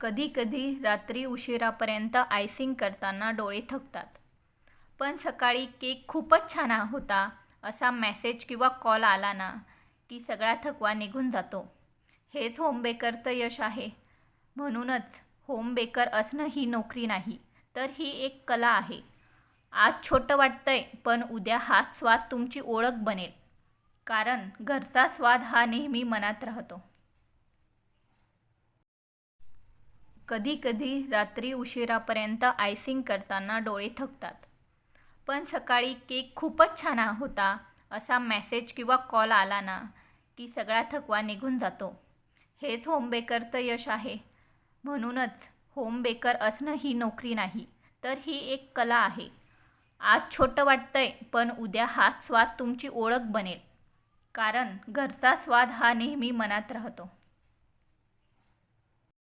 कधीकधी रात्री उशिरापर्यंत आयसिंग करताना डोळे थकतात, पण सकाळी केक खूपच छान होता असा मेसेज किंवा कॉल आला ना की सगळा थकवा निघून जातो. हेच होम बेकरचं यश आहे. म्हणूनच होम बेकर असणं ही नोकरी नाही, तर ही एक कला आहे. आज छोटं वाटतंय, पण उद्या हाच स्वाद तुमची ओळख बनेल, कारण घरचा स्वाद हा नेहमी मनात राहतो. कधीकधी रात्री उशिरापर्यंत आयसिंग करताना डोळे थकतात, पण सकाळी केक खूपच छान होता असा मेसेज किंवा कॉल आला ना की सगळा थकवा निघून जातो. हेच होम बेकरचं यश आहे. म्हणूनच होम बेकर असणं ही नोकरी नाही, तर ही एक कला आहे. आज छोटं वाटतंय, पण उद्या हाच स्वाद तुमची ओळख बनेल, कारण घरचा स्वाद हा नेहमी मनात राहतो.